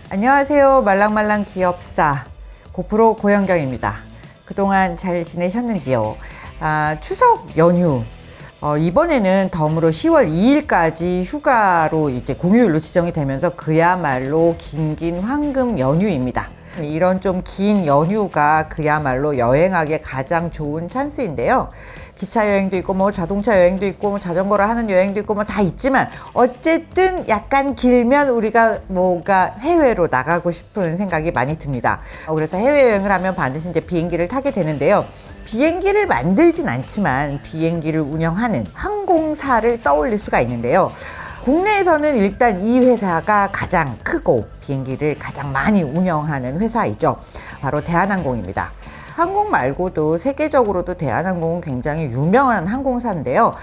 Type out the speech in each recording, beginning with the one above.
안녕하세요. 말랑말랑 기업사 고프로 고현경입니다. 그동안 잘 지내셨는지요? 추석 연휴 이번에는 덤으로 10월 2일까지 휴가로 이제 공휴일로 지정이 되면서 그야말로 긴 황금 연휴입니다. 이런 좀 긴 연휴가 그야말로 여행하기에 가장 좋은 찬스인데요. 기차 여행도 있고 뭐 자동차 여행도 있고 뭐 자전거로 하는 여행도 있고 뭐 다 있지만 어쨌든 약간 길면 우리가 뭐가 해외로 나가고 싶은 생각이 많이 듭니다. 그래서 해외여행을 하면 반드시 이제 비행기를 타게 되는데요. 비행기를 만들진 않지만 비행기를 운영하는 항공사를 떠올릴 수가 있는데요. 국내에서는 일단 이 회사가 가장 크고 비행기를 가장 많이 운영하는 회사이죠. 바로 대한항공입니다. 한국 말고도 세계적으로도 대한항공은 굉장히 유명한 항공사인데요.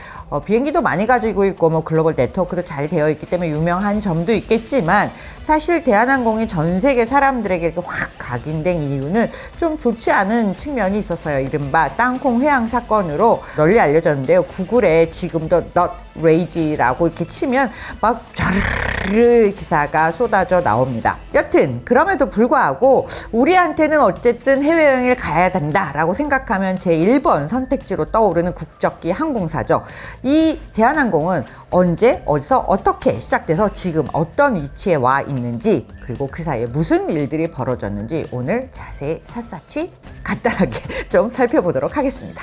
비행기도 많이 가지고 있고 뭐 글로벌 네트워크도 잘 되어 있기 때문에 유명한 점도 있겠지만 사실 대한항공이 전 세계 사람들에게 이렇게 확 각인된 이유는 좀 좋지 않은 측면이 있었어요. 이른바 땅콩 회항 사건으로 널리 알려졌는데요. 구글에 지금도 not rage라고 이렇게 치면 막 촤르르 기사가 쏟아져 나옵니다. 여튼 그럼에도 불구하고 우리한테는 어쨌든 해외여행을 가야 된다라고 생각하면 제1번 선택지로 떠오르는 국적기 항공사죠. 이 대한항공은 언제 어디서 어떻게 시작돼서 지금 어떤 위치에 와 있는지 그리고 그 사이에 무슨 일들이 벌어졌는지 오늘 자세히 샅샅이 간단하게 좀 살펴보도록 하겠습니다.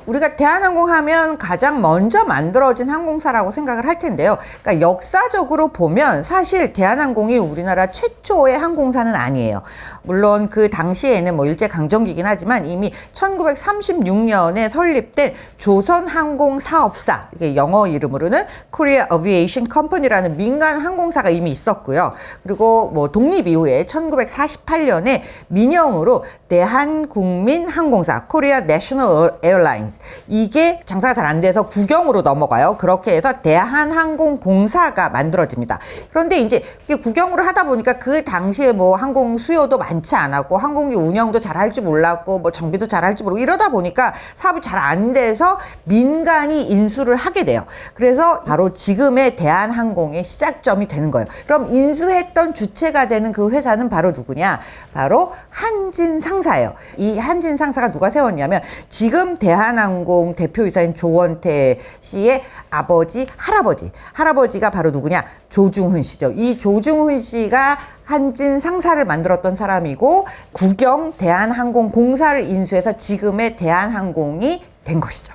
우리가 대한항공 하면 가장 먼저 만들어진 항공사라고 생각을 할 텐데요. 그러니까 역사적으로 보면 사실 대한항공이 우리나라 최초의 항공사는 아니에요. 물론 그 당시에는 뭐 일제강점기긴 하지만 이미 1936년에 설립된 조선항공사업사, 이게 영어 이름으로는 Korea Aviation Company라는 민간 항공사가 이미 있었고요. 그리고 뭐 독립 이후에 1948년에 민영으로 대한국민항공사 Korea National Airlines, 이게 장사가 잘 안 돼서 국영으로 넘어가요. 그렇게 해서 대한항공공사가 만들어집니다. 그런데 이제 이게 국영으로 하다 보니까 그 당시에 뭐 항공 수요도 많지 않았고 항공기 운영도 잘 할 줄 몰랐고 뭐 정비도 잘 할 줄 모르고 이러다 보니까 사업이 잘 안 돼서 민간이 인수를 하게 돼요. 그래서 바로 지금의 대한항공의 시작점이 되는 거예요. 그럼 인수했던 주체가 되는 그 회사는 바로 누구냐? 바로 한진상사예요. 이 한진상사가 누가 세웠냐면 지금 대한항공 대표이사인 조원태 씨의 아버지, 할아버지가 바로 누구냐? 조중훈 씨죠. 이 조중훈 씨가 한진 상사를 만들었던 사람이고 국영 대한항공공사를 인수해서 지금의 대한항공이 된 것이죠.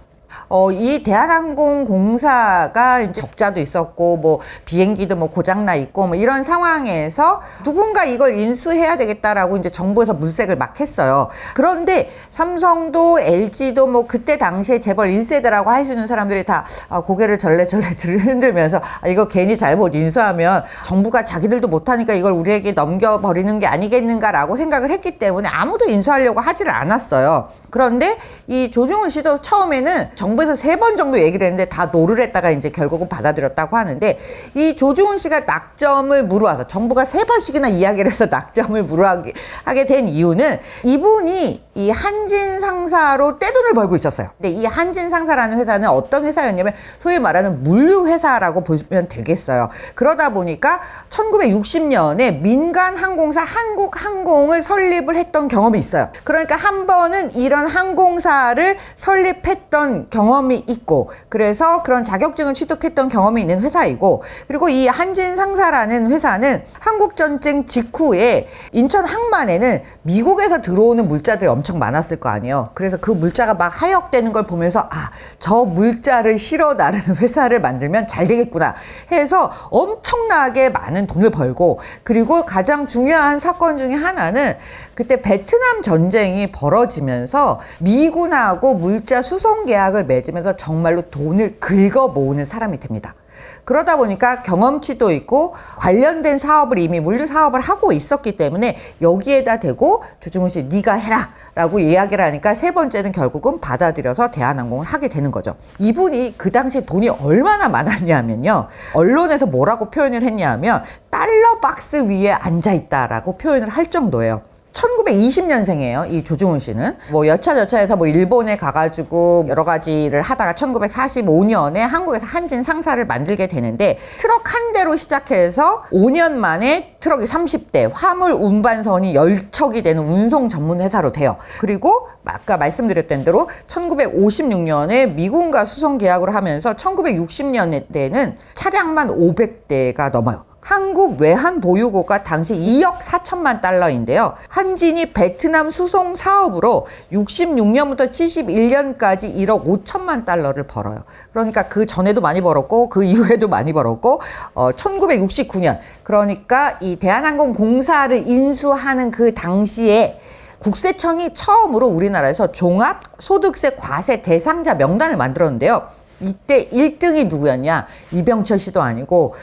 이 대한항공공사가 적자도 있었고 뭐 비행기도 뭐 고장나 있고 뭐 이런 상황에서 누군가 이걸 인수해야 되겠다라고 이제 정부에서 물색을 막 했어요. 그런데 삼성도 LG도 뭐 그때 당시에 재벌 1세대라고 할 수 있는 사람들이 다 고개를 절레절레 흔들면서 이거 괜히 잘못 인수하면 정부가 자기들도 못하니까 이걸 우리에게 넘겨버리는 게 아니겠는가라고 생각을 했기 때문에 아무도 인수하려고 하지를 않았어요. 그런데 이 조중훈 씨도 처음에는 정부에서 3번 정도 얘기를 했는데 다 노를 했다가 이제 결국은 받아들였다고 하는데, 이 조중훈 씨가 낙점을 무르와서 정부가 3번씩이나 이야기를 해서 낙점을 무르하게 된 이유는 이분이 이 한진상사로 떼돈을 벌고 있었어요. 근데 이 한진상사라는 회사는 어떤 회사였냐면 소위 말하는 물류회사라고 보면 되겠어요. 그러다 보니까 1960년에 민간항공사 한국항공을 설립을 했던 경험이 있어요. 그러니까 한 번은 이런 항공사를 설립했던 경험이 있고, 그래서 그런 자격증을 취득했던 경험이 있는 회사이고, 그리고 이 한진상사라는 회사는 한국전쟁 직후에 인천 항만에는 미국에서 들어오는 물자들이 엄청 많았을 거 아니에요. 그래서 그 물자가 막 하역되는 걸 보면서 저 물자를 실어 나르는 회사를 만들면 잘 되겠구나 해서 엄청나게 많은 돈을 벌고, 그리고 가장 중요한 사건 중에 하나는 그때 베트남 전쟁이 벌어지면서 미군하고 물자 수송 계약을 맺으면서 정말로 돈을 긁어 모으는 사람이 됩니다. 그러다 보니까 경험치도 있고 관련된 사업을 이미 물류 사업을 하고 있었기 때문에 여기에다 대고 조중훈 씨 네가 해라 라고 이야기를 하니까 3번째는 결국은 받아들여서 대한항공을 하게 되는 거죠. 이분이 그 당시에 돈이 얼마나 많았냐면요, 언론에서 뭐라고 표현을 했냐면 달러 박스 위에 앉아있다라고 표현을 할 정도예요. 1920년생이에요. 이 조중훈 씨는. 뭐 여차저차해서 뭐 일본에 가가지고 여러 가지를 하다가 1945년에 한국에서 한진 상사를 만들게 되는데 트럭 한 대로 시작해서 5년 만에 트럭이 30대, 화물 운반선이 10척이 되는 운송 전문 회사로 돼요. 그리고 아까 말씀드렸던 대로 1956년에 미군과 수송 계약을 하면서 1960년대에는 차량만 500대가 넘어요. 한국 외환 보유고가 당시 2억 4천만 달러인데요. 한진이 베트남 수송 사업으로 66년부터 71년까지 1억 5천만 달러를 벌어요. 그러니까 그 전에도 많이 벌었고 그 이후에도 많이 벌었고 1969년 그러니까 이 대한항공공사를 인수하는 그 당시에 국세청이 처음으로 우리나라에서 종합소득세 과세 대상자 명단을 만들었는데요. 이때 1등이 누구였냐? 이병철 씨도 아니고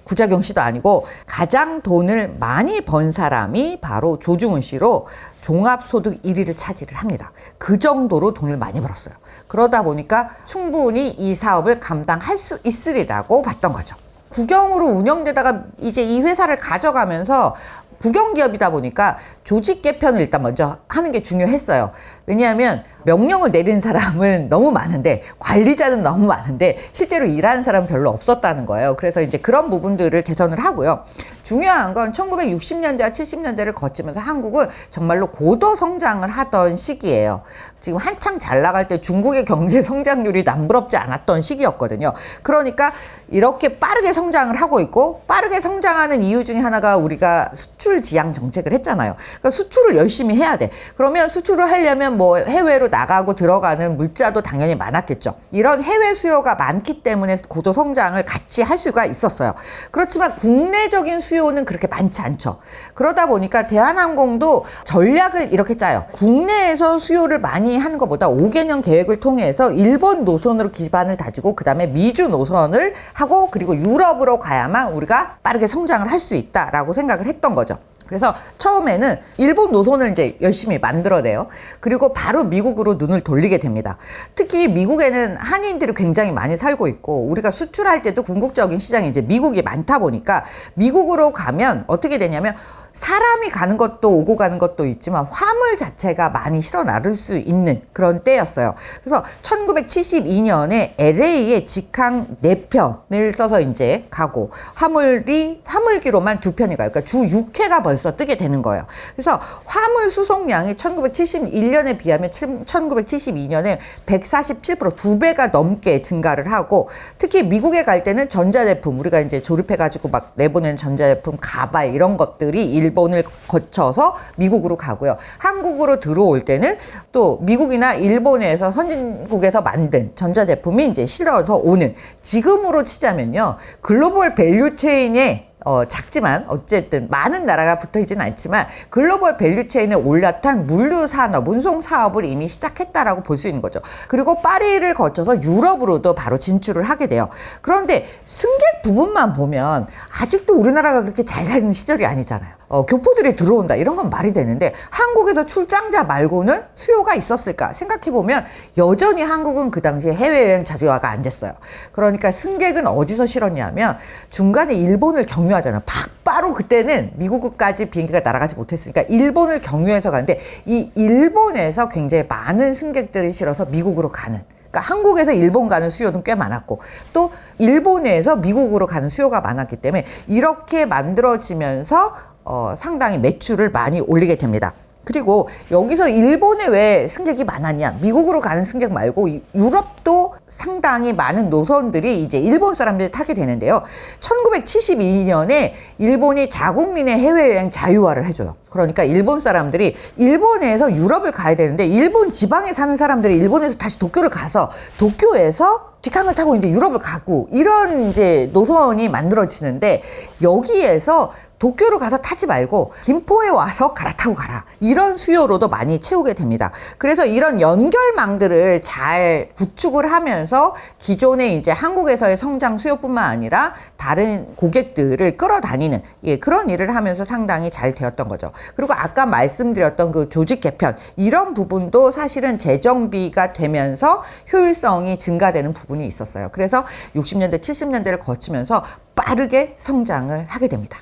구자경 씨도 아니고 가장 돈을 많이 번 사람이 바로 조중훈 씨로 종합소득 1위를 차지를 합니다. 그 정도로 돈을 많이 벌었어요. 그러다 보니까 충분히 이 사업을 감당할 수 있으리라고 봤던 거죠. 국영으로 운영되다가 이제 이 회사를 가져가면서 국영기업이다 보니까 조직 개편을 일단 먼저 하는 게 중요했어요. 왜냐하면 명령을 내린 사람은 너무 많은데 관리자는 너무 많은데 실제로 일하는 사람은 별로 없었다는 거예요. 그래서 이제 그런 부분들을 개선을 하고요. 중요한 건 1960년대와 70년대를 거치면서 한국은 정말로 고도 성장을 하던 시기예요. 지금 한창 잘 나갈 때 중국의 경제 성장률이 남부럽지 않았던 시기였거든요. 그러니까 이렇게 빠르게 성장을 하고 있고 빠르게 성장하는 이유 중에 하나가 우리가 수출 지향 정책을 했잖아요. 그러니까 수출을 열심히 해야 돼. 그러면 수출을 하려면 뭐 해외로 나가고 들어가는 물자도 당연히 많았겠죠. 이런 해외 수요가 많기 때문에 고도 성장을 같이 할 수가 있었어요. 그렇지만 국내적인 수요는 그렇게 많지 않죠. 그러다 보니까 대한항공도 전략을 이렇게 짜요. 국내에서 수요를 많이 하는 것보다 5개년 계획을 통해서 일본 노선으로 기반을 다지고 그 다음에 미주 노선을 하고 그리고 유럽으로 가야만 우리가 빠르게 성장을 할 수 있다라고 생각을 했던 거죠. 그래서 처음에는 일본 노선을 이제 열심히 만들어내요. 그리고 바로 미국으로 눈을 돌리게 됩니다. 특히 미국에는 한인들이 굉장히 많이 살고 있고 우리가 수출할 때도 궁극적인 시장이 이제 미국이 많다 보니까 미국으로 가면 어떻게 되냐면 사람이 가는 것도 오고 가는 것도 있지만 화물 자체가 많이 실어 나를 수 있는 그런 때였어요. 그래서 1972년에 LA에 직항 4편을 써서 이제 가고 화물기로만 2편이 가요. 그러니까 주 6회가 벌써 뜨게 되는 거예요. 그래서 화물 수송량이 1971년에 비하면 1972년에 147% 2배가 넘게 증가를 하고 특히 미국에 갈 때는 전자제품 우리가 이제 조립해가지고 막 내보내는 전자제품 가발 이런 것들이 일본을 거쳐서 미국으로 가고요. 한국으로 들어올 때는 또 미국이나 일본에서 선진국에서 만든 전자제품이 이제 실어서 오는 지금으로 치자면요. 글로벌 밸류체인에 작지만 어쨌든 많은 나라가 붙어있지는 않지만 글로벌 밸류체인에 올라탄 물류산업, 운송사업을 이미 시작했다라고 볼 수 있는 거죠. 그리고 파리를 거쳐서 유럽으로도 바로 진출을 하게 돼요. 그런데 승객 부분만 보면 아직도 우리나라가 그렇게 잘 사는 시절이 아니잖아요. 교포들이 들어온다 이런 건 말이 되는데 한국에서 출장자 말고는 수요가 있었을까 생각해보면 여전히 한국은 그 당시에 해외여행 자주화가 안 됐어요. 그러니까 승객은 어디서 실었냐면 중간에 일본을 경유하잖아요. 바로 그때는 미국까지 비행기가 날아가지 못했으니까 일본을 경유해서 가는데 이 일본에서 굉장히 많은 승객들이 실어서 미국으로 가는 그러니까 한국에서 일본 가는 수요는 꽤 많았고 또 일본에서 미국으로 가는 수요가 많았기 때문에 이렇게 만들어지면서 상당히 매출을 많이 올리게 됩니다. 그리고 여기서 일본에 왜 승객이 많았냐? 미국으로 가는 승객 말고 유럽도 상당히 많은 노선들이 이제 일본 사람들이 타게 되는데요. 1972년에 일본이 자국민의 해외여행 자유화를 해줘요. 그러니까 일본 사람들이 일본에서 유럽을 가야 되는데 일본 지방에 사는 사람들이 일본에서 다시 도쿄를 가서 도쿄에서 직항을 타고 이제 유럽을 가고 이런 이제 노선이 만들어지는데 여기에서 도쿄로 가서 타지 말고 김포에 와서 갈아타고 가라. 이런 수요로도 많이 채우게 됩니다. 그래서 이런 연결망들을 잘 구축을 하면서 기존의 이제 한국에서의 성장 수요뿐만 아니라 다른 고객들을 끌어다니는 그런 일을 하면서 상당히 잘 되었던 거죠. 그리고 아까 말씀드렸던 그 조직 개편 이런 부분도 사실은 재정비가 되면서 효율성이 증가되는 부분이 있었어요. 그래서 60년대, 70년대를 거치면서 빠르게 성장을 하게 됩니다.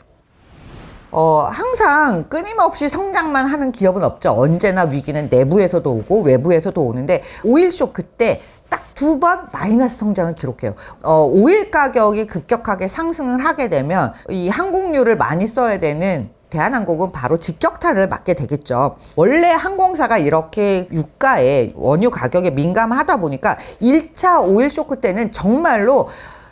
항상 끊임없이 성장만 하는 기업은 없죠. 언제나 위기는 내부에서도 오고 외부에서도 오는데 오일 쇼크 때 딱 2번 마이너스 성장을 기록해요. 오일 가격이 급격하게 상승을 하게 되면 이 항공유를 많이 써야 되는 대한항공은 바로 직격탄을 맞게 되겠죠. 원래 항공사가 이렇게 유가에 원유 가격에 민감하다 보니까 1차 오일 쇼크 때는 정말로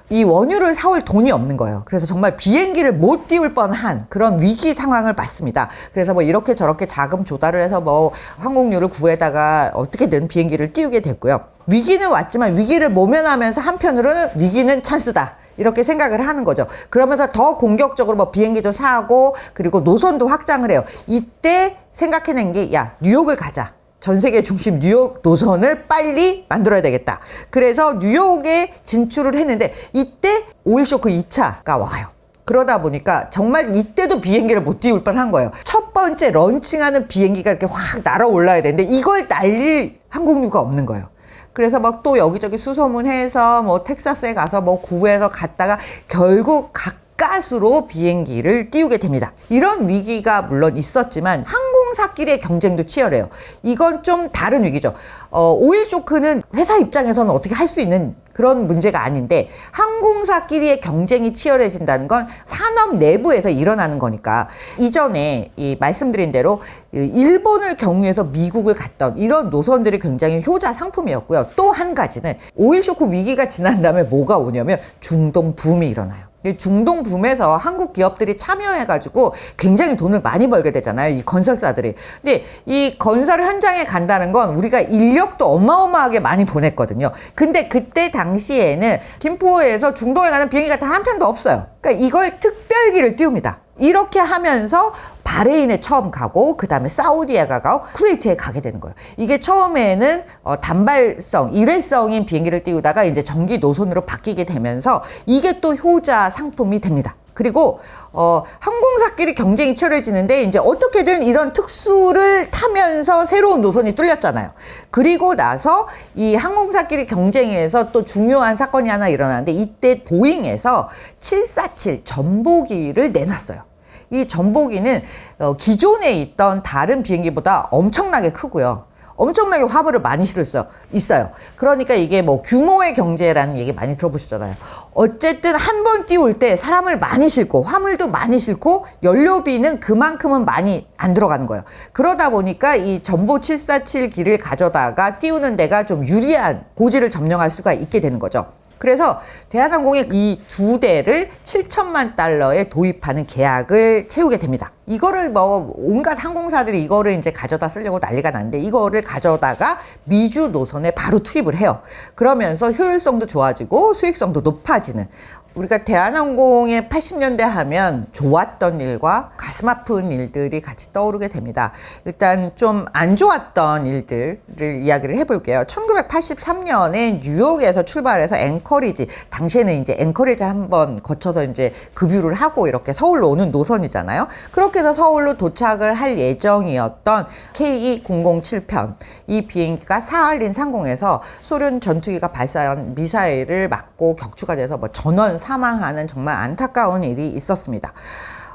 이 원유를 사올 돈이 없는 거예요. 그래서 정말 비행기를 못 띄울 뻔한 그런 위기 상황을 맞습니다. 그래서 뭐 이렇게 저렇게 자금 조달을 해서 뭐 항공유를 구해다가 어떻게든 비행기를 띄우게 됐고요. 위기는 왔지만 위기를 모면하면서 한편으로는 위기는 찬스다. 이렇게 생각을 하는 거죠. 그러면서 더 공격적으로 뭐 비행기도 사고 그리고 노선도 확장을 해요. 이때 생각해낸 게 야, 뉴욕을 가자. 전 세계 중심 뉴욕 노선을 빨리 만들어야 되겠다. 그래서 뉴욕에 진출을 했는데 이때 오일 쇼크 2차가 와요. 그러다 보니까 정말 이때도 비행기를 못 띄울 뻔한 거예요. 첫 번째 런칭하는 비행기가 이렇게 확 날아올라야 되는데 이걸 날릴 항공유가 없는 거예요. 그래서 막 또 여기저기 수소문해서 뭐 텍사스에 가서 뭐 구해서 갔다가 결국 가까스로 비행기를 띄우게 됩니다. 이런 위기가 물론 있었지만 항공사끼리의 경쟁도 치열해요. 이건 좀 다른 위기죠. 오일 쇼크는 회사 입장에서는 어떻게 할 수 있는 그런 문제가 아닌데 항공사끼리의 경쟁이 치열해진다는 건 산업 내부에서 일어나는 거니까 이전에 이 말씀드린 대로 일본을 경유해서 미국을 갔던 이런 노선들이 굉장히 효자 상품이었고요. 또 한 가지는 오일 쇼크 위기가 지난 다음에 뭐가 오냐면 중동 붐이 일어나요. 중동 붐에서 한국 기업들이 참여해가지고 굉장히 돈을 많이 벌게 되잖아요. 이 건설사들이. 근데 이 건설 현장에 간다는 건 우리가 인력도 어마어마하게 많이 보냈거든요. 근데 그때 당시에는 김포에서 중동에 가는 비행기가 단 한 편도 없어요. 그러니까 이걸 특별기를 띄웁니다. 이렇게 하면서 바레인에 처음 가고 그 다음에 사우디에 가고 쿠웨이트에 가게 되는 거예요. 이게 처음에는 단발성, 일회성인 비행기를 띄우다가 이제 정기 노선으로 바뀌게 되면서 이게 또 효자 상품이 됩니다. 그리고 항공사끼리 경쟁이 치열해지는데 이제 어떻게든 이런 특수를 타면서 새로운 노선이 뚫렸잖아요. 그리고 나서 이 항공사끼리 경쟁에서 또 중요한 사건이 하나 일어나는데 이때 보잉에서 747 전보기를 내놨어요. 이 전보기는 기존에 있던 다른 비행기보다 엄청나게 크고요. 엄청나게 화물을 많이 실었어요. 있어요. 그러니까 이게 뭐 규모의 경제라는 얘기 많이 들어보시잖아요. 어쨌든 한 번 띄울 때 사람을 많이 싣고 화물도 많이 싣고 연료비는 그만큼은 많이 안 들어가는 거예요. 그러다 보니까 이 전보 747기를 가져다가 띄우는 데가 좀 유리한 고지를 점령할 수가 있게 되는 거죠. 그래서 대한항공이 이 2대를 7천만 달러에 도입하는 계약을 채우게 됩니다. 이거를 뭐 온갖 항공사들이 이거를 이제 가져다 쓰려고 난리가 났는데 이거를 가져다가 미주 노선에 바로 투입을 해요. 그러면서 효율성도 좋아지고 수익성도 높아지는, 우리가 대한항공의 80년대 하면 좋았던 일과 가슴 아픈 일들이 같이 떠오르게 됩니다. 일단 좀 안 좋았던 일들을 이야기를 해볼게요. 1983년에 뉴욕에서 출발해서 앵커리지, 당시에는 이제 앵커리지 한번 거쳐서 이제 급유를 하고 이렇게 서울로 오는 노선이잖아요. 그렇게 해서 서울로 도착을 할 예정이었던 KE007편, 이 비행기가 사할린 상공에서 소련 전투기가 발사한 미사일을 맞고 격추가 돼서 뭐 전원 사망하는 정말 안타까운 일이 있었습니다.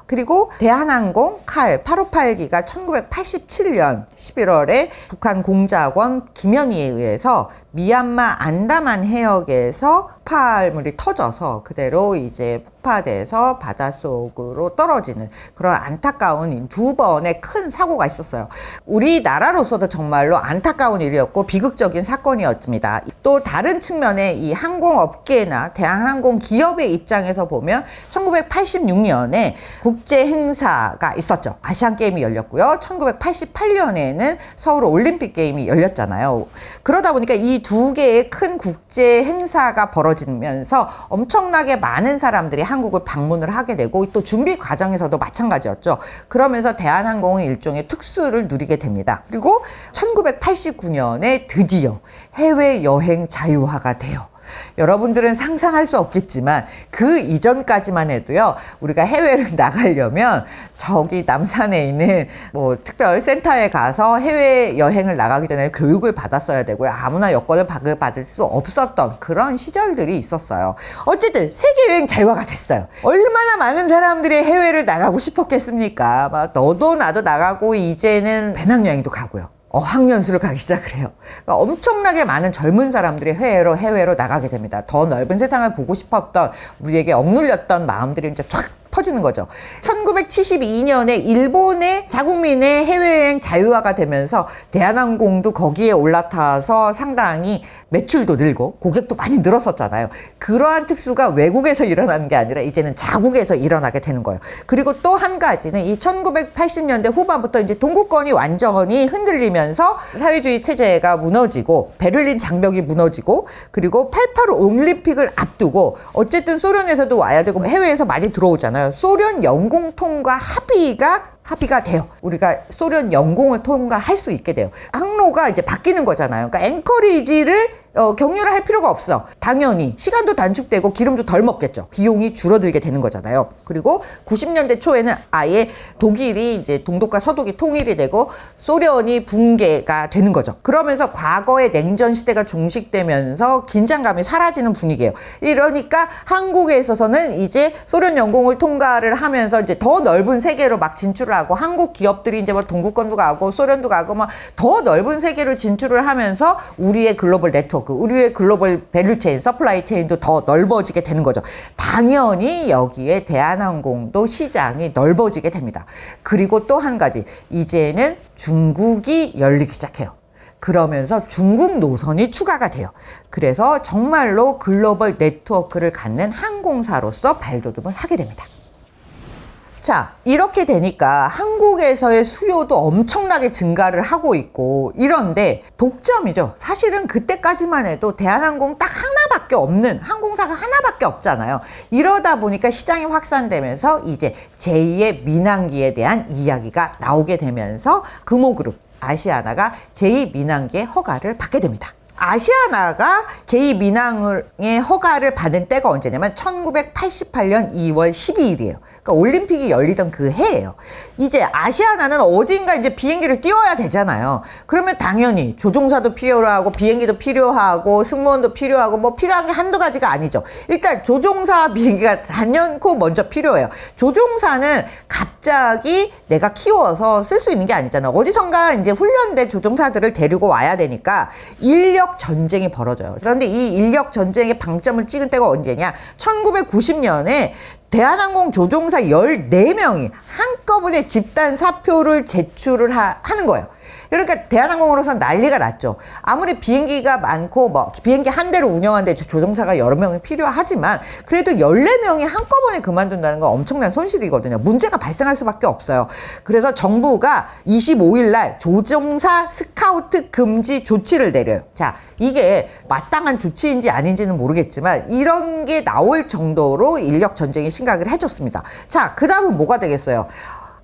그리고 대한항공 칼 858기가 1987년 11월에 북한 공작원 김현희에 의해서 미얀마 안다만 해역에서 폭발물이 터져서 그대로 이제 폭파돼서 바닷속으로 떨어지는 그런 안타까운 2번의 큰 사고가 있었어요. 우리나라로서도 정말로 안타까운 일이었고 비극적인 사건이었습니다. 또 다른 측면에 이 항공업계나 대한항공 기업의 입장에서 보면 1986년에 국제 행사가 있었죠. 아시안게임이 열렸고요. 1988년에는 서울 올림픽 게임이 열렸잖아요. 그러다 보니까 이 두 개의 큰 국제 행사가 벌어지면서 엄청나게 많은 사람들이 한국을 방문을 하게 되고 또 준비 과정에서도 마찬가지였죠. 그러면서 대한항공은 일종의 특수를 누리게 됩니다. 그리고 1989년에 드디어 해외여행 자유화가 돼요. 여러분들은 상상할 수 없겠지만 그 이전까지만 해도요, 우리가 해외를 나가려면 저기 남산에 있는 뭐 특별 센터에 가서 해외 여행을 나가기 전에 교육을 받았어야 되고요. 아무나 여권을 받을 수 없었던 그런 시절들이 있었어요. 어쨌든 세계 여행 자유화가 됐어요. 얼마나 많은 사람들이 해외를 나가고 싶었겠습니까? 막 너도 나도 나가고 이제는 배낭여행도 가고요. 어학연수를 가기 시작을 해요. 그러니까 엄청나게 많은 젊은 사람들이 해외로 나가게 됩니다. 더 넓은 세상을 보고 싶었던, 우리에게 억눌렸던 마음들이 이제 쫙 퍼지는 거죠. 1972년에 일본의 자국민의 해외여행 자유화가 되면서 대한항공도 거기에 올라타서 상당히 매출도 늘고 고객도 많이 늘었었잖아요. 그러한 특수가 외국에서 일어나는 게 아니라 이제는 자국에서 일어나게 되는 거예요. 그리고 또 한 가지는 이 1980년대 후반부터 이제 동구권이 완전히 흔들리면서 사회주의 체제가 무너지고 베를린 장벽이 무너지고 그리고 88 올림픽을 앞두고 어쨌든 소련에서도 와야 되고 해외에서 많이 들어오잖아요. 소련 영공 통과 합의가 돼요. 우리가 소련 영공을 통과할 수 있게 돼요. 항로가 이제 바뀌는 거잖아요. 그러니까 앵커리지를 경유를 할 필요가 없어. 당연히 시간도 단축되고 기름도 덜 먹겠죠. 비용이 줄어들게 되는 거잖아요. 그리고 90년대 초에는 아예 독일이 이제 동독과 서독이 통일이 되고 소련이 붕괴가 되는 거죠. 그러면서 과거의 냉전 시대가 종식되면서 긴장감이 사라지는 분위기예요. 이러니까 한국에 있어서는 이제 소련 영공을 통과를 하면서 이제 더 넓은 세계로 막 진출을 하고 한국 기업들이 이제 뭐 동구권도 가고 소련도 가고 막 더 넓은 세계로 진출을 하면서 우리의 글로벌 네트워크, 우리의 글로벌 밸류체인, 서플라이 체인도 더 넓어지게 되는 거죠. 당연히 여기에 대한항공도 시장이 넓어지게 됩니다. 그리고 또 한 가지, 이제는 중국이 열리기 시작해요. 그러면서 중국 노선이 추가가 돼요. 그래서 정말로 글로벌 네트워크를 갖는 항공사로서 발돋움을 하게 됩니다. 자, 이렇게 되니까 한국에서의 수요도 엄청나게 증가를 하고 있고 이런데 독점이죠. 사실은 그때까지만 해도 대한항공 딱 하나밖에 없는, 항공사가 하나밖에 없잖아요. 이러다 보니까 시장이 확산되면서 이제 제2의 민항기에 대한 이야기가 나오게 되면서 금호그룹 아시아나가 제2민항기의 허가를 받게 됩니다. 아시아나가 제2민항의 허가를 받은 때가 언제냐면 1988년 2월 12일이에요. 그러니까 올림픽이 열리던 그 해예요. 이제 아시아나는 어딘가 이제 비행기를 띄워야 되잖아요. 그러면 당연히 조종사도 필요하고 비행기도 필요하고 승무원도 필요하고 뭐 필요한 게 한두 가지가 아니죠. 일단 조종사 비행기가 단연코 먼저 필요해요. 조종사는 갑자기 내가 키워서 쓸 수 있는 게 아니잖아요. 어디선가 이제 훈련된 조종사들을 데리고 와야 되니까 인력 전쟁이 벌어져요. 그런데 이 인력 전쟁의 방점을 찍은 때가 언제냐? 1990년에 대한항공 조종사 14명이 한꺼번에 집단 사표를 제출을 하는 거예요. 그러니까 대한항공으로서는 난리가 났죠. 아무리 비행기가 많고 뭐 비행기 한 대로 운영하는데 조종사가 여러 명이 필요하지만 그래도 14명이 한꺼번에 그만둔다는 건 엄청난 손실이거든요. 문제가 발생할 수밖에 없어요. 그래서 정부가 25일 날 조종사 스카우트 금지 조치를 내려요. 자, 이게 마땅한 조치인지 아닌지는 모르겠지만 이런 게 나올 정도로 인력 전쟁이 심각을 해줬습니다. 자, 그 다음은 뭐가 되겠어요?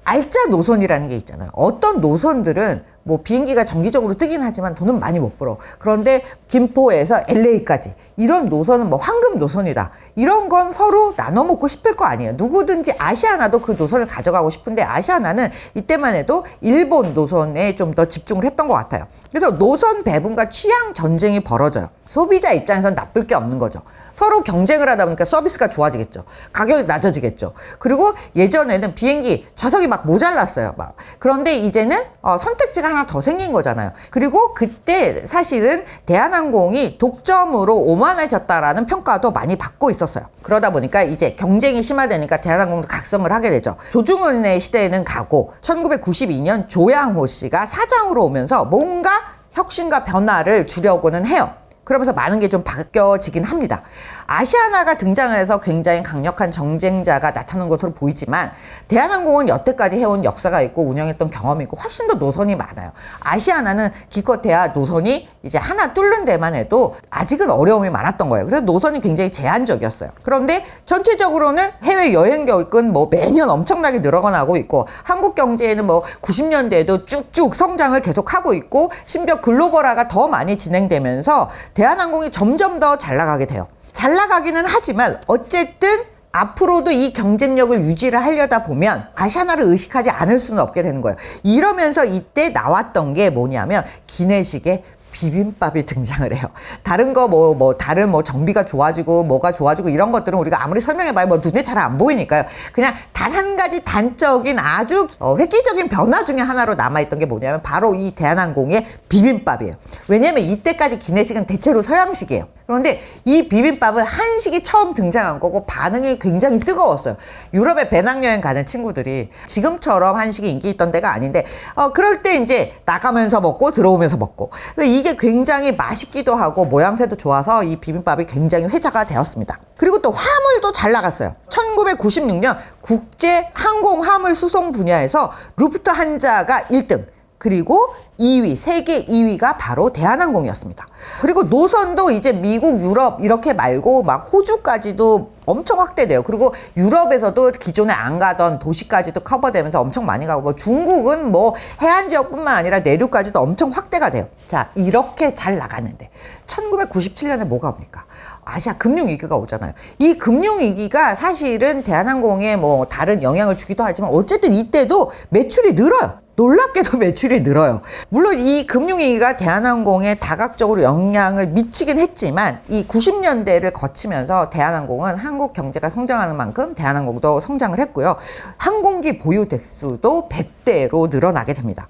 알짜 노선이라는 게 있잖아요. 어떤 노선들은 뭐 비행기가 정기적으로 뜨긴 하지만 돈은 많이 못 벌어. 그런데 김포에서 LA까지 이런 노선은 뭐 황금 노선이다. 이런 건 서로 나눠 먹고 싶을 거 아니에요. 누구든지 아시아나도 그 노선을 가져가고 싶은데 아시아나는 이때만 해도 일본 노선에 좀 더 집중을 했던 것 같아요. 그래서 노선 배분과 취향 전쟁이 벌어져요. 소비자 입장에서는 나쁠 게 없는 거죠. 서로 경쟁을 하다 보니까 서비스가 좋아지겠죠. 가격이 낮아지겠죠. 그리고 예전에는 비행기 좌석이 막 모자랐어요. 막. 그런데 이제는 선택지가 하나 더 생긴 거잖아요. 그리고 그때 사실은 대한항공이 독점으로 오만해졌다라는 평가도 많이 받고 있었어요. 그러다 보니까 이제 경쟁이 심화되니까 대한항공도 각성을 하게 되죠. 조중훈의 시대에는 가고 1992년 조양호 씨가 사장으로 오면서 뭔가 혁신과 변화를 주려고는 해요. 그러면서 많은 게 좀 바뀌어지긴 합니다. 아시아나가 등장해서 굉장히 강력한 경쟁자가 나타나는 것으로 보이지만 대한항공은 여태까지 해온 역사가 있고 운영했던 경험이 있고 훨씬 더 노선이 많아요. 아시아나는 기껏해야 노선이 이제 하나 뚫는 데만 해도 아직은 어려움이 많았던 거예요. 그래서 노선이 굉장히 제한적이었어요. 그런데 전체적으로는 해외 여행 객은 뭐 매년 엄청나게 늘어나고 있고, 한국 경제에는 뭐 90년대에도 쭉쭉 성장을 계속하고 있고, 심지어 글로벌화가 더 많이 진행되면서 대한항공이 점점 더 잘 나가게 돼요. 잘 나가기는 하지만 어쨌든 앞으로도 이 경쟁력을 유지를 하려다 보면 아시아나를 의식하지 않을 수는 없게 되는 거예요. 이러면서 이때 나왔던 게 뭐냐면 기내식의 비빔밥이 등장을 해요. 다른 거 다른 정비가 좋아지고 뭐가 좋아지고 이런 것들은 우리가 아무리 설명해봐야 뭐 눈에 잘 안 보이니까요. 그냥 단 한 가지 단적인 아주 획기적인 변화 중에 하나로 남아있던 게 뭐냐면 바로 이 대한항공의 비빔밥이에요. 왜냐면 이때까지 기내식은 대체로 서양식이에요. 그런데 이 비빔밥은 한식이 처음 등장한 거고 반응이 굉장히 뜨거웠어요. 유럽에 배낭여행 가는 친구들이 지금처럼 한식이 인기 있던 데가 아닌데 그럴 때 이제 나가면서 먹고 들어오면서 먹고, 이게 굉장히 맛있기도 하고 모양새도 좋아서 이 비빔밥이 굉장히 회자가 되었습니다. 그리고 또 화물도 잘 나갔어요. 1996년 국제 항공 화물 수송 분야에서 루프트한자가 1등, 그리고 2위, 세계 2위가 바로 대한항공이었습니다. 그리고 노선도 이제 미국, 유럽 이렇게 말고 막 호주까지도 엄청 확대돼요. 그리고 유럽에서도 기존에 안 가던 도시까지도 커버되면서 엄청 많이 가고, 중국은 뭐 해안 지역뿐만 아니라 내륙까지도 엄청 확대가 돼요. 자, 이렇게 잘 나갔는데 1997년에 뭐가 옵니까? 아시아 금융위기가 오잖아요. 이 금융위기가 사실은 대한항공에 뭐 다른 영향을 주기도 하지만 어쨌든 이때도 매출이 늘어요. 놀랍게도 매출이 늘어요. 물론 이 금융위기가 대한항공에 다각적으로 영향을 미치긴 했지만 이 90년대를 거치면서 대한항공은 한국 경제가 성장하는 만큼 대한항공도 성장을 했고요. 항공기 보유 대수도 100대로 늘어나게 됩니다.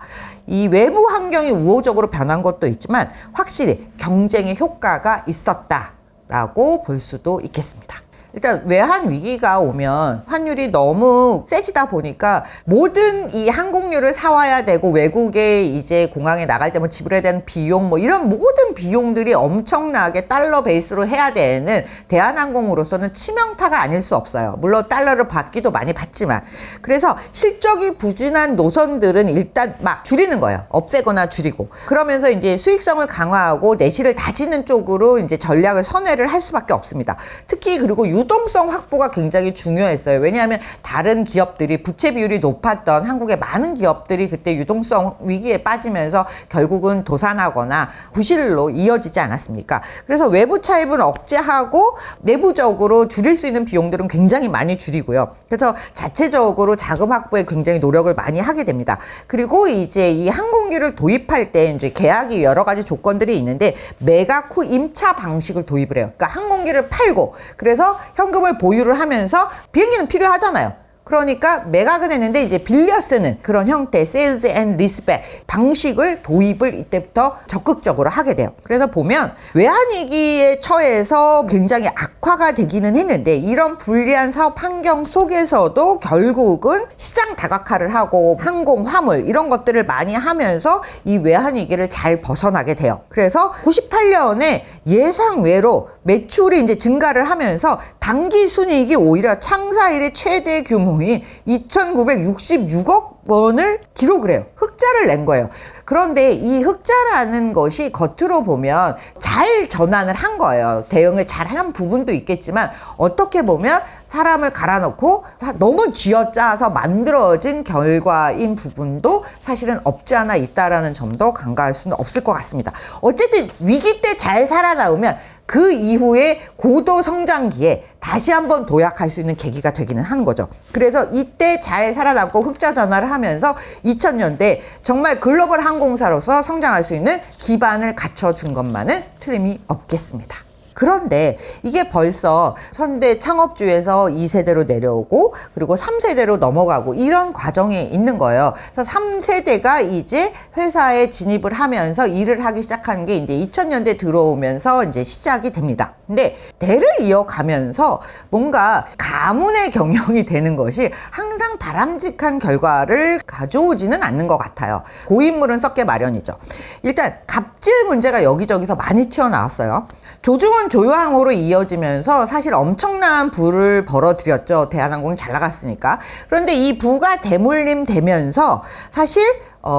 이 외부 환경이 우호적으로 변한 것도 있지만 확실히 경쟁의 효과가 있었다라고 볼 수도 있겠습니다. 일단 외환 위기가 오면 환율이 너무 세지다 보니까 모든 이 항공료를 사와야 되고, 외국에 이제 공항에 나갈 때 뭐 지불해야 되는 비용, 뭐 이런 모든 비용들이 엄청나게 달러 베이스로 해야 되는 대한항공으로서는 치명타가 아닐 수 없어요. 물론 달러를 받기도 많이 받지만. 그래서 실적이 부진한 노선들은 일단 막 줄이는 거예요. 없애거나 줄이고. 그러면서 이제 수익성을 강화하고 내실을 다지는 쪽으로 이제 전략을 선회를 할 수밖에 없습니다. 특히 그리고 유동성 확보가 굉장히 중요했어요. 왜냐하면 다른 기업들이 부채 비율이 높았던 한국의 많은 기업들이 그때 유동성 위기에 빠지면서 결국은 도산하거나 부실로 이어지지 않았습니까? 그래서 외부 차입은 억제하고 내부적으로 줄일 수 있는 비용들은 굉장히 많이 줄이고요. 그래서 자체적으로 자금 확보에 굉장히 노력을 많이 하게 됩니다. 그리고 이제 이 항공기를 도입할 때 이제 계약이 여러 가지 조건들이 있는데 매각 후 임차 방식을 도입을 해요. 그러니까 항공기를 팔고, 그래서 현금을 보유를 하면서 비행기는 필요하잖아요. 그러니까 매각은 했는데 이제 빌려 쓰는 그런 형태, 세일즈 앤 리스백 방식을 도입을 이때부터 적극적으로 하게 돼요. 그래서 보면 외환위기에 처해서 굉장히 악화가 되기는 했는데, 이런 불리한 사업 환경 속에서도 결국은 시장 다각화를 하고 항공, 화물 이런 것들을 많이 하면서 이 외환위기를 잘 벗어나게 돼요. 그래서 98년에 예상외로 매출이 이제 증가를 하면서 당기 순이익이 오히려 창사 이래 최대 규모인 2,966억 원을 기록을 해요. 흑자를 낸 거예요. 그런데 이 흑자라는 것이 겉으로 보면 잘 전환을 한 거예요. 대응을 잘 한 부분도 있겠지만, 어떻게 보면 사람을 갈아놓고 너무 쥐어짜서 만들어진 결과인 부분도 사실은 없지 않아 있다라는 점도 간과할 수는 없을 것 같습니다. 어쨌든 위기 때 잘 살아나오면 그 이후에 고도 성장기에 다시 한번 도약할 수 있는 계기가 되기는 하는 거죠. 그래서 이때 잘 살아남고 흑자 전환을 하면서 2000년대 정말 글로벌 항공사로서 성장할 수 있는 기반을 갖춰준 것만은 틀림이 없겠습니다. 그런데 이게 벌써 현대 창업주에서 2세대로 내려오고 그리고 3세대로 넘어가고 이런 과정에 있는 거예요. 그래서 3세대가 이제 회사에 진입을 하면서 일을 하기 시작하는 게 이제 2000년대 들어오면서 이제 시작이 됩니다. 근데 대를 이어가면서 뭔가 가문의 경영이 되는 것이 항상 바람직한 결과를 가져오지는 않는 것 같아요. 고인물은 썩게 마련이죠. 일단 갑질 문제가 여기저기서 많이 튀어나왔어요. 조중훈 조효항으로 이어지면서 사실 엄청난 부를 벌어들였죠. 대한항공이 잘 나갔으니까. 그런데 이 부가 대물림 되면서 사실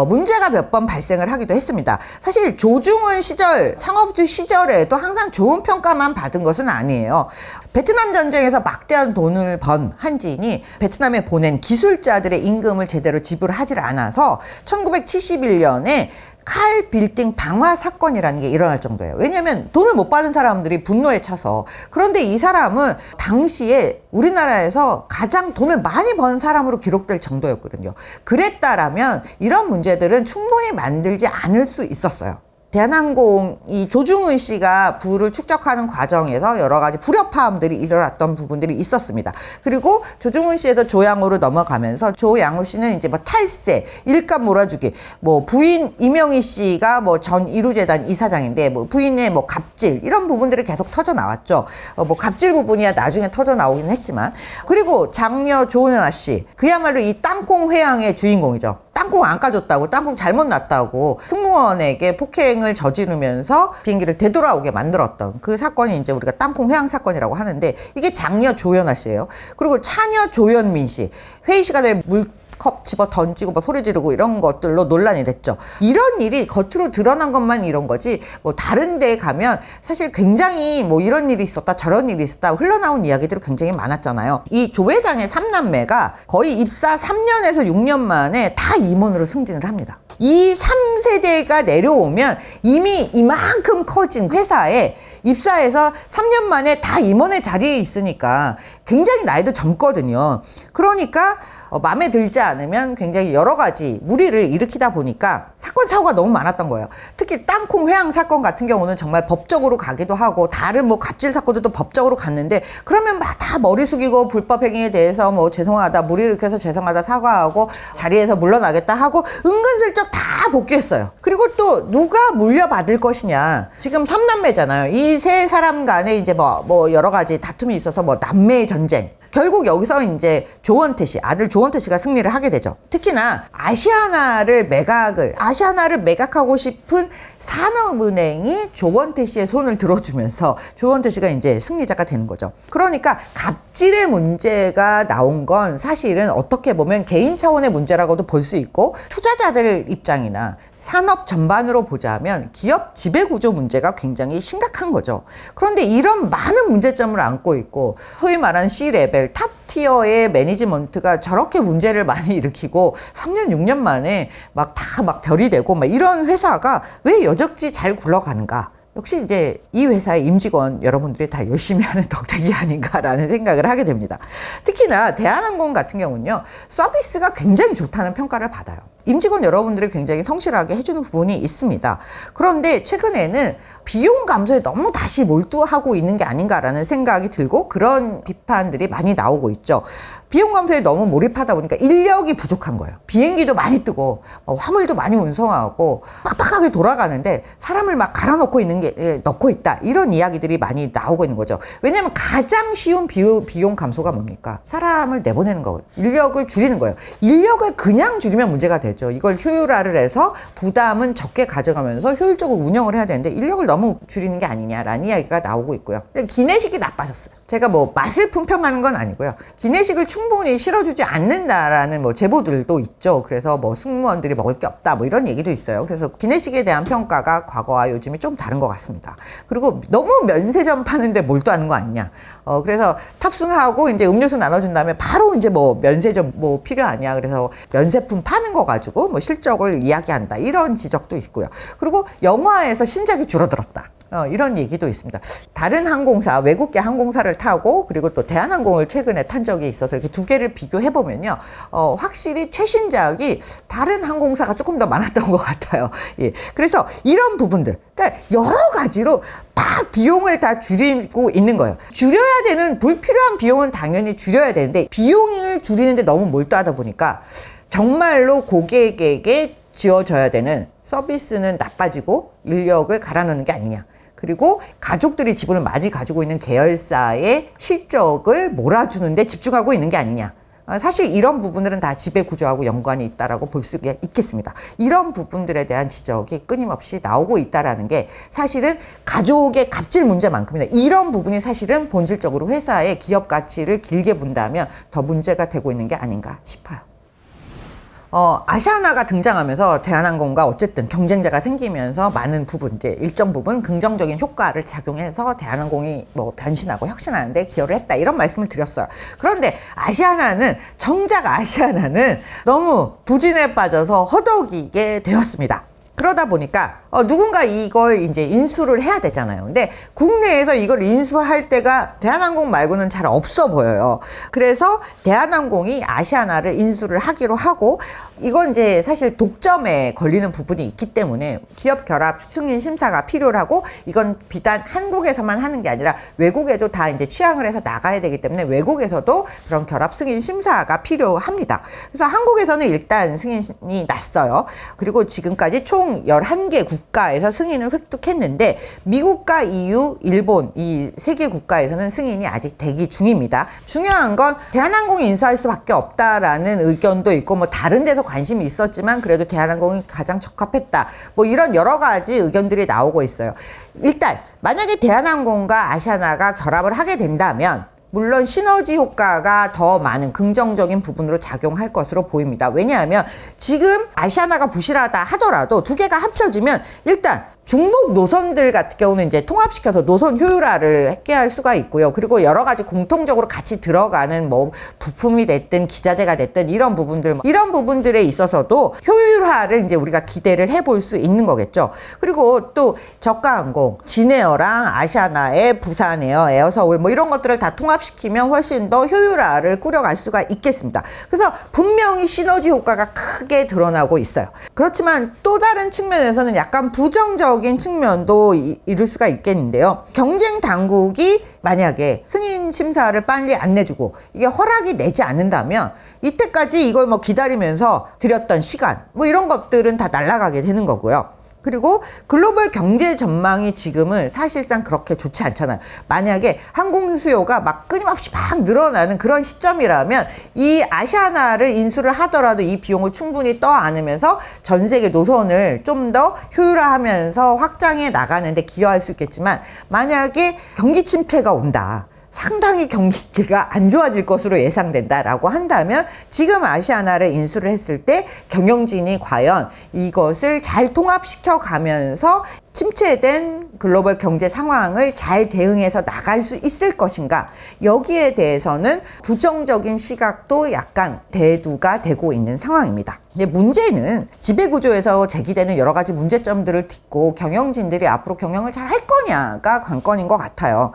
문제가 몇 번 발생을 하기도 했습니다. 사실 조중훈 시절, 창업주 시절에도 항상 좋은 평가만 받은 것은 아니에요. 베트남 전쟁에서 막대한 돈을 번 한진이 베트남에 보낸 기술자들의 임금을 제대로 지불하지 않아서 1971년에 칼 빌딩 방화 사건이라는 게 일어날 정도예요. 왜냐하면 돈을 못 받은 사람들이 분노에 차서. 그런데 이 사람은 당시에 우리나라에서 가장 돈을 많이 번 사람으로 기록될 정도였거든요. 그랬다라면 이런 문제들은 충분히 만들지 않을 수 있었어요. 대한항공이 조중훈 씨가 부를 축적하는 과정에서 여러 가지 불협화음들이 일어났던 부분들이 있었습니다. 그리고 조중훈 씨에서 조양호로 넘어가면서 조양호 씨는 이제 뭐 탈세, 일감 몰아주기, 뭐 부인 이명희 씨가 뭐 전 이루재단 이사장인데 뭐 부인의 뭐 갑질 이런 부분들이 계속 터져 나왔죠. 뭐 갑질 부분이야 나중에 터져 나오긴 했지만, 그리고 장녀 조은아 씨 그야말로 이 땅콩 회항의 주인공이죠. 땅콩 안 까줬다고, 땅콩 잘못 났다고 승무원에게 폭행을 저지르면서 비행기를 되돌아오게 만들었던 그 사건이 이제 우리가 땅콩 회항 사건이라고 하는데, 이게 장녀 조연아 씨예요. 그리고 차녀 조연민 씨, 회의 시간에 물컵 집어 던지고 뭐 소리 지르고 이런 것들로 논란이 됐죠. 이런 일이 겉으로 드러난 것만 이런 거지, 뭐 다른 데에 가면 사실 굉장히 뭐 이런 일이 있었다 저런 일이 있었다 흘러나온 이야기들이 굉장히 많았잖아요. 이 조 회장의 3남매가 거의 입사 3년에서 6년 만에 다 임원으로 승진을 합니다. 이 3세대가 내려오면 이미 이만큼 커진 회사에 입사해서 3년 만에 다 임원의 자리에 있으니까 굉장히 나이도 젊거든요. 그러니까 마음에 들지 않으면 굉장히 여러 가지 무리를 일으키다 보니까 사건 사고가 너무 많았던 거예요. 특히 땅콩 회항 사건 같은 경우는 정말 법적으로 가기도 하고, 다른 뭐 갑질 사건들도 법적으로 갔는데, 그러면 막 다 머리 숙이고 불법 행위에 대해서 뭐 죄송하다, 무리를 일으켜서 죄송하다 사과하고 자리에서 물러나겠다 하고 은근슬쩍 다 복귀했어요. 그리고 또 누가 물려받을 것이냐, 지금 3남매잖아요. 이 세 사람 간에 이제 뭐 여러 가지 다툼이 있어서 뭐 남매 전쟁, 결국 여기서 이제 조원태 씨, 아들 조원태 씨가 승리를 하게 되죠. 특히나 아시아나를 매각하고 싶은 산업은행이 조원태 씨의 손을 들어주면서 조원태 씨가 이제 승리자가 되는 거죠. 그러니까 갑질의 문제가 나온 건 사실은 어떻게 보면 개인 차원의 문제라고도 볼 수 있고, 투자자들 입장이나 산업 전반으로 보자면 기업 지배구조 문제가 굉장히 심각한 거죠. 그런데 이런 많은 문제점을 안고 있고, 소위 말하는 C레벨, 탑티어의 매니지먼트가 저렇게 문제를 많이 일으키고 3년, 6년 만에 막 별이 되고 막 이런 회사가 왜 여적지 잘 굴러가는가? 역시 이제 이 회사의 임직원 여러분들이 다 열심히 하는 덕택이 아닌가라는 생각을 하게 됩니다. 특히나 대한항공 같은 경우는요, 서비스가 굉장히 좋다는 평가를 받아요. 임직원 여러분들이 굉장히 성실하게 해주는 부분이 있습니다. 그런데 최근에는 비용 감소에 너무 다시 몰두하고 있는 게 아닌가라는 생각이 들고, 그런 비판들이 많이 나오고 있죠. 비용 감소에 너무 몰입하다 보니까 인력이 부족한 거예요. 비행기도 많이 뜨고 화물도 많이 운송하고 빡빡하게 돌아가는데 사람을 막 갈아넣고 넣고 있다, 이런 이야기들이 많이 나오고 있는 거죠. 왜냐하면 가장 쉬운 비용 감소가 뭡니까? 사람을 내보내는 거예요. 인력을 줄이는 거예요. 인력을 그냥 줄이면 문제가 되죠. 이걸 효율화를 해서 부담은 적게 가져가면서 효율적으로 운영을 해야 되는데 인력을 너무 줄이는 게 아니냐라는 이야기가 나오고 있고요. 기내식이 나빠졌어요. 제가 뭐 맛을 품평하는 건 아니고요. 기내식을 충분히 실어주지 않는다라는 뭐 제보들도 있죠. 그래서 뭐 승무원들이 먹을 게 없다 뭐 이런 얘기도 있어요. 그래서 기내식에 대한 평가가 과거와 요즘이 좀 다른 것 같습니다. 그리고 너무 면세점 파는데 몰두하는 거 아니냐. 그래서 탑승하고 이제 음료수 나눠준 다음에 바로 이제 뭐 면세점 뭐 필요하냐. 그래서 면세품 파는 거 가지고 뭐 실적을 이야기한다, 이런 지적도 있고요. 그리고 영화에서 신작이 줄어들었다, 이런 얘기도 있습니다. 다른 항공사, 외국계 항공사를 타고 그리고 또 대한항공을 최근에 탄 적이 있어서 이렇게 두 개를 비교해 보면요, 확실히 최신작이 다른 항공사가 조금 더 많았던 것 같아요. 예. 그래서 이런 부분들, 그러니까 여러 가지로 막 비용을 다 줄이고 있는 거예요. 줄여야 되는 불필요한 비용은 당연히 줄여야 되는데, 비용을 줄이는데 너무 몰두하다 보니까 정말로 고객에게 지어져야 되는 서비스는 나빠지고 인력을 갈아넣는 게 아니냐. 그리고 가족들이 지분을 많이 가지고 있는 계열사의 실적을 몰아주는 데 집중하고 있는 게 아니냐. 사실 이런 부분들은 다 지배구조하고 연관이 있다라고 볼 수 있겠습니다. 이런 부분들에 대한 지적이 끊임없이 나오고 있다라는 게 사실은 가족의 갑질 문제만큼이나 이런 부분이 사실은 본질적으로 회사의 기업 가치를 길게 본다면 더 문제가 되고 있는 게 아닌가 싶어요. 아시아나가 등장하면서 대한항공과 어쨌든 경쟁자가 생기면서 많은 부분, 이제 일정 부분 긍정적인 효과를 작용해서 대한항공이 뭐 변신하고 혁신하는데 기여를 했다, 이런 말씀을 드렸어요. 그런데 정작 아시아나는 너무 부진에 빠져서 허덕이게 되었습니다. 그러다 보니까 누군가 이걸 이제 인수를 해야 되잖아요. 근데 국내에서 이걸 인수할 때가 대한항공 말고는 잘 없어 보여요. 그래서 대한항공이 아시아나를 인수를 하기로 하고, 이건 이제 사실 독점에 걸리는 부분이 있기 때문에 기업 결합 승인 심사가 필요하고, 이건 비단 한국에서만 하는 게 아니라 외국에도 다 이제 취향을 해서 나가야 되기 때문에 외국에서도 그런 결합 승인 심사가 필요합니다. 그래서 한국에서는 일단 승인이 났어요. 그리고 지금까지 총 11개 국가에서 승인을 획득했는데, 미국과 EU, 일본 이 3개 국가에서는 승인이 아직 대기 중입니다. 중요한 건 대한항공이 인수할 수밖에 없다라는 의견도 있고, 뭐 다른 데서 관심이 있었지만 그래도 대한항공이 가장 적합했다, 뭐 이런 여러 가지 의견들이 나오고 있어요. 일단 만약에 대한항공과 아시아나가 결합을 하게 된다면 물론 시너지 효과가 더 많은 긍정적인 부분으로 작용할 것으로 보입니다. 왜냐하면 지금 아시아나가 부실하다 하더라도 두 개가 합쳐지면 일단 중복 노선들 같은 경우는 이제 통합시켜서 노선 효율화를 했게 할 수가 있고요. 그리고 여러 가지 공통적으로 같이 들어가는 뭐 부품이 됐든 기자재가 됐든 이런 부분들에 있어서도 효율화를 이제 우리가 기대를 해볼 수 있는 거겠죠. 그리고 또 저가항공, 진에어랑 아시아나의 부산에어, 에어서울 뭐 이런 것들을 다 통합시키면 훨씬 더 효율화를 꾸려갈 수가 있겠습니다. 그래서 분명히 시너지 효과가 크게 드러나고 있어요. 그렇지만 또 다른 측면에서는 약간 부정적 측면도 이룰 수가 있겠는데요. 경쟁 당국이 만약에 승인 심사를 빨리 안 내주고 이게 허락이 내지 않는다면 이때까지 이걸 뭐 기다리면서 들였던 시간 뭐 이런 것들은 다 날아가게 되는 거고요. 그리고 글로벌 경제 전망이 지금은 사실상 그렇게 좋지 않잖아요. 만약에 항공 수요가 막 끊임없이 막 늘어나는 그런 시점이라면 이 아시아나를 인수를 하더라도 이 비용을 충분히 떠 안으면서 전 세계 노선을 좀 더 효율화하면서 확장해 나가는데 기여할 수 있겠지만, 만약에 경기 침체가 온다, 상당히 경기가 안 좋아질 것으로 예상된다라고 한다면 지금 아시아나를 인수를 했을 때 경영진이 과연 이것을 잘 통합시켜 가면서 침체된 글로벌 경제 상황을 잘 대응해서 나갈 수 있을 것인가, 여기에 대해서는 부정적인 시각도 약간 대두가 되고 있는 상황입니다. 근데 문제는 지배구조에서 제기되는 여러 가지 문제점들을 딛고 경영진들이 앞으로 경영을 잘 할 거냐가 관건인 것 같아요.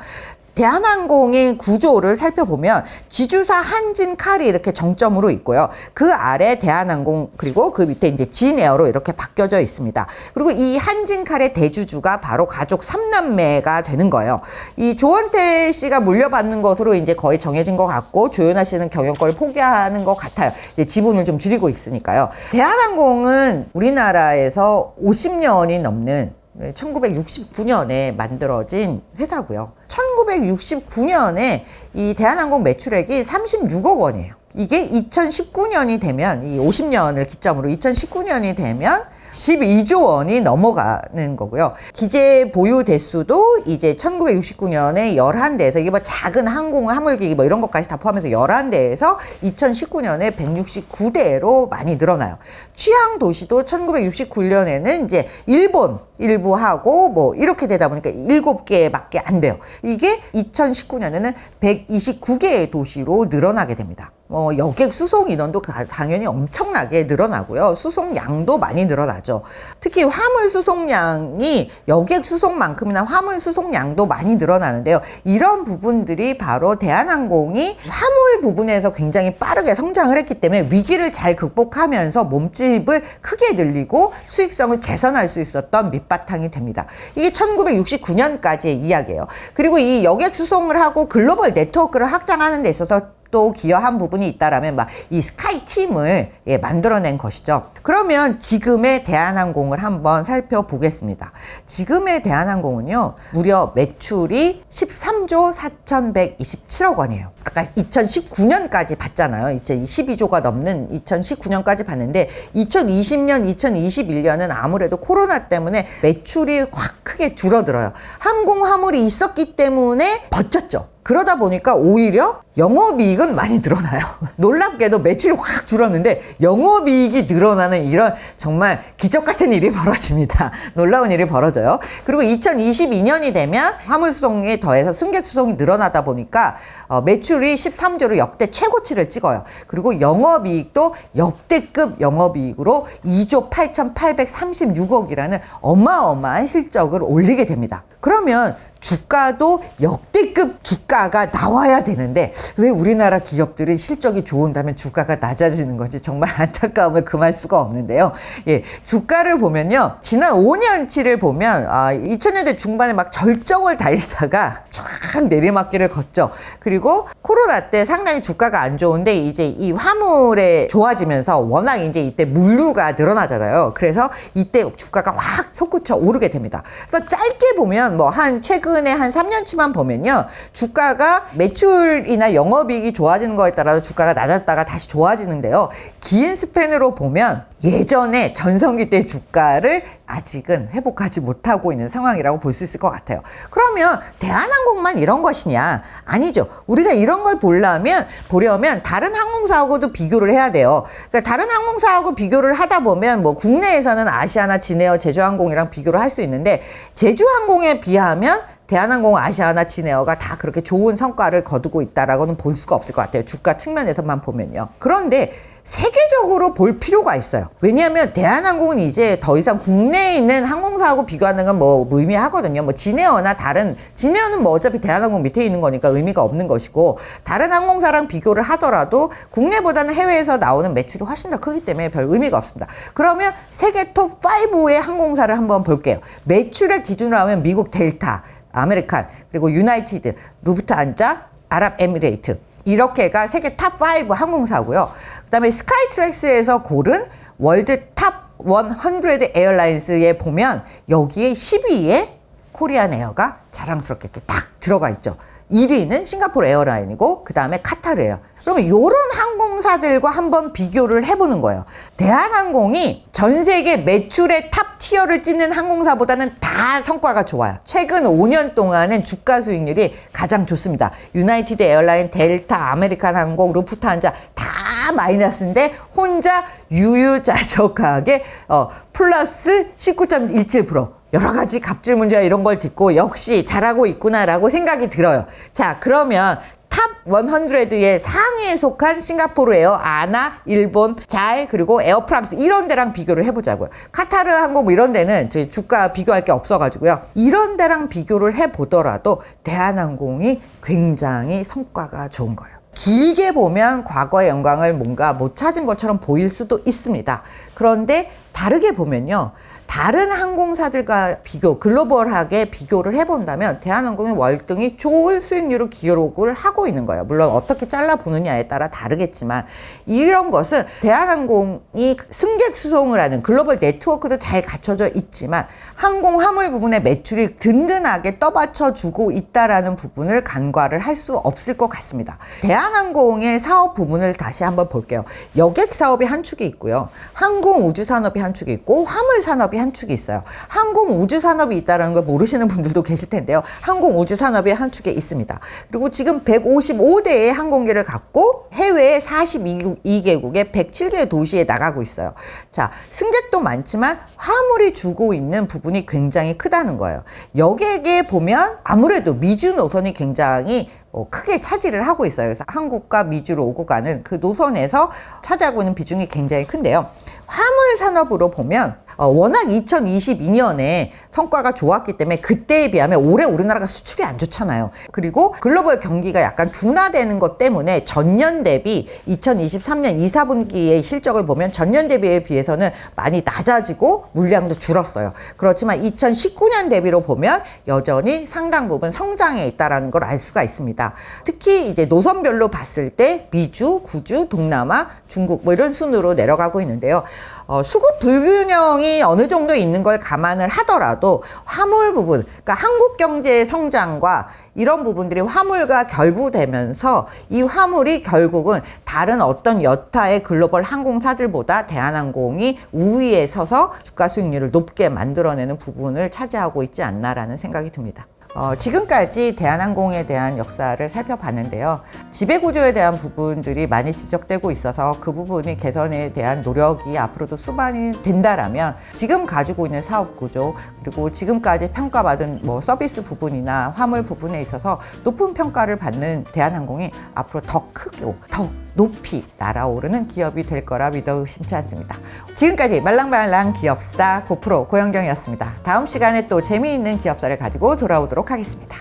대한항공의 구조를 살펴보면 지주사 한진칼이 이렇게 정점으로 있고요. 그 아래 대한항공, 그리고 그 밑에 이제 진에어로 이렇게 바뀌어져 있습니다. 그리고 이 한진칼의 대주주가 바로 가족 3남매가 되는 거예요. 이 조원태 씨가 물려받는 것으로 이제 거의 정해진 것 같고, 조연아 씨는 경영권을 포기하는 것 같아요. 이제 지분을 좀 줄이고 있으니까요. 대한항공은 우리나라에서 50년이 넘는 1969년에 만들어진 회사고요. 1969년에 이 대한항공 매출액이 36억 원이에요. 이게 2019년이 되면, 이 50년을 기점으로 2019년이 되면 12조 원이 넘어가는 거고요. 기재 보유 대수도 이제 1969년에 11대에서, 이게 뭐 작은 항공 화물기기 뭐 이런 것까지 다 포함해서 11대에서 2019년에 169대로 많이 늘어나요. 취항 도시도 1969년에는 이제 일본 일부 하고 뭐 이렇게 되다 보니까 7개밖에 안 돼요. 이게 2019년에는 129개의 도시로 늘어나게 됩니다. 여객 수송 인원도 당연히 엄청나게 늘어나고요. 수송량도 많이 늘어나죠. 특히 화물 수송량이 여객 수송만큼이나 화물 수송량도 많이 늘어나는데요. 이런 부분들이 바로 대한항공이 화물 부분에서 굉장히 빠르게 성장을 했기 때문에 위기를 잘 극복하면서 몸집을 크게 늘리고 수익성을 개선할 수 있었던 밑바탕이 됩니다. 이게 1969년까지의 이야기예요. 그리고 이 여객 수송을 하고 글로벌 네트워크를 확장하는 데 있어서 또 기여한 부분이 있다라면 막 이 스카이팀을 만들어낸 것이죠. 그러면 지금의 대한항공을 한번 살펴보겠습니다. 지금의 대한항공은요, 무려 매출이 13조 4,127억 원이에요. 아까 2019년까지 봤잖아요. 이제 12조가 넘는 2019년까지 봤는데 2020년, 2021년은 아무래도 코로나 때문에 매출이 확 크게 줄어들어요. 항공 화물이 있었기 때문에 버텼죠. 그러다 보니까 오히려 영업이익은 많이 늘어나요. 놀랍게도 매출이 확 줄었는데 영업이익이 늘어나는 이런 정말 기적 같은 일이 벌어집니다. 놀라운 일이 벌어져요. 그리고 2022년이 되면 화물수송에 더해서 승객수송이 늘어나다 보니까 매출이 13조로 역대 최고치를 찍어요. 그리고 영업이익도 역대급 영업이익으로 2조 8,836억이라는 어마어마한 실적을 올리게 됩니다. 그러면 주가도 역대급 주가가 나와야 되는데 왜 우리나라 기업들이 실적이 좋은다면 주가가 낮아지는 건지 정말 안타까움을 금할 수가 없는데요. 예, 주가를 보면요. 지난 5년치를 보면 2000년대 중반에 막 절정을 달리다가 쫙 내리막길을 걷죠. 그리고 코로나 때 상당히 주가가 안 좋은데 이제 이 화물에 좋아지면서 워낙 이제 이때 물류가 늘어나잖아요. 그래서 이때 주가가 확 솟구쳐 오르게 됩니다. 그래서 짧게 보면 뭐 최근에 한 3년치만 보면요. 주가가 매출이나 영업이익이 좋아지는 거에 따라서 주가가 낮았다가 다시 좋아지는데요. 긴 스팬으로 보면 예전에 전성기 때 주가를 아직은 회복하지 못하고 있는 상황이라고 볼 수 있을 것 같아요. 그러면 대한항공만 이런 것이냐? 아니죠. 우리가 이런 걸 보려면 다른 항공사하고도 비교를 해야 돼요. 그러니까 다른 항공사하고 비교를 하다 보면 뭐 국내에서는 아시아나 진에어, 제주항공이랑 비교를 할 수 있는데 제주항공에 비하면 대한항공, 아시아나, 진에어가 다 그렇게 좋은 성과를 거두고 있다라고는 볼 수가 없을 것 같아요. 주가 측면에서만 보면요. 그런데 세계적으로 볼 필요가 있어요. 왜냐하면 대한항공은 이제 더 이상 국내에 있는 항공사하고 비교하는 건 뭐 의미하거든요. 뭐 진에어나 진에어는 뭐 어차피 대한항공 밑에 있는 거니까 의미가 없는 것이고 다른 항공사랑 비교를 하더라도 국내보다는 해외에서 나오는 매출이 훨씬 더 크기 때문에 별 의미가 없습니다. 그러면 세계 톱 5의 항공사를 한번 볼게요. 매출의 기준으로 하면 미국 델타, 아메리칸, 그리고 유나이티드, 루프트한자, 아랍에미레이트 이렇게가 세계 탑 5 항공사고요. 그 다음에 스카이트랙스에서 고른 월드 탑 100 에어라인스에 보면 여기에 10위에 코리안 에어가 자랑스럽게 이렇게 딱 들어가 있죠. 1위는 싱가포르 에어라인이고 그 다음에 카타르예요. 그러면 이런 항공사들과 한번 비교를 해보는 거예요. 대한항공이 전 세계 매출의 탑 티어를 찍는 항공사보다는 다 성과가 좋아요. 최근 5년 동안은 주가 수익률이 가장 좋습니다. 유나이티드 에어라인, 델타, 아메리칸 항공, 루프트한자 다 마이너스인데 혼자 유유자적하게 플러스 19.17%. 여러 가지 갑질 문제나 이런 걸 듣고 역시 잘하고 있구나라고 생각이 들어요. 자, 그러면 탑 100의 상위에 속한 싱가포르 에어, 아나, 일본, 잘, 그리고 에어프랑스 이런 데랑 비교를 해보자고요. 카타르 항공 뭐 이런 데는 저희 주가 비교할 게 없어가지고요. 이런 데랑 비교를 해보더라도 대한항공이 굉장히 성과가 좋은 거예요. 길게 보면 과거의 영광을 뭔가 못 찾은 것처럼 보일 수도 있습니다. 그런데 다르게 보면요. 다른 항공사들과 글로벌하게 비교를 해본다면 대한항공이 월등히 좋은 수익률을 기록을 하고 있는 거예요. 물론 어떻게 잘라보느냐에 따라 다르겠지만 이런 것은 대한항공이 승객 수송을 하는 글로벌 네트워크도 잘 갖춰져 있지만 항공 화물 부분의 매출이 든든하게 떠받쳐주고 있다라는 부분을 간과를 할 수 없을 것 같습니다. 대한항공의 사업 부분을 다시 한번 볼게요. 여객 사업이 한 축이 있고요. 항공우주산업이 한 축이 있고 화물산업이 한 축이 있어요. 항공우주산업이 있다는 걸 모르시는 분들도 계실 텐데요. 항공우주산업이 한 축에 있습니다. 그리고 지금 155대의 항공기를 갖고 해외에 42개국의 107개의 도시에 나가고 있어요. 자, 승객도 많지만 화물이 주고 있는 부분이 굉장히 크다는 거예요. 여객에 보면 아무래도 미주 노선이 굉장히 크게 차지를 하고 있어요. 그래서 한국과 미주로 오고 가는 그 노선에서 차지하고 있는 비중이 굉장히 큰데요. 화물 산업으로 보면 워낙 2022년에 성과가 좋았기 때문에 그때에 비하면 올해 우리나라가 수출이 안 좋잖아요. 그리고 글로벌 경기가 약간 둔화되는 것 때문에 전년 대비 2023년 2, 4분기의 실적을 보면 전년 대비에 비해서는 많이 낮아지고 물량도 줄었어요. 그렇지만 2019년 대비로 보면 여전히 상당 부분 성장해 있다는 걸 알 수가 있습니다. 특히 이제 노선별로 봤을 때 미주, 구주, 동남아, 중국 뭐 이런 순으로 내려가고 있는데요. 수급 불균형이 어느 정도 있는 걸 감안을 하더라도 화물 부분, 그러니까 한국 경제의 성장과 이런 부분들이 화물과 결부되면서 이 화물이 결국은 다른 어떤 여타의 글로벌 항공사들보다 대한항공이 우위에 서서 주가 수익률을 높게 만들어내는 부분을 차지하고 있지 않나라는 생각이 듭니다. 지금까지 대한항공에 대한 역사를 살펴봤는데요. 지배구조에 대한 부분들이 많이 지적되고 있어서 그 부분이 개선에 대한 노력이 앞으로도 수반이 된다라면 지금 가지고 있는 사업구조 그리고 지금까지 평가받은 뭐 서비스 부분이나 화물 부분에 있어서 높은 평가를 받는 대한항공이 앞으로 더 크고 더 높이 날아오르는 기업이 될 거라 믿어 의심치 않습니다. 지금까지 말랑말랑 기업사 고프로 고영경이었습니다. 다음 시간에 또 재미있는 기업사를 가지고 돌아오도록 하겠습니다.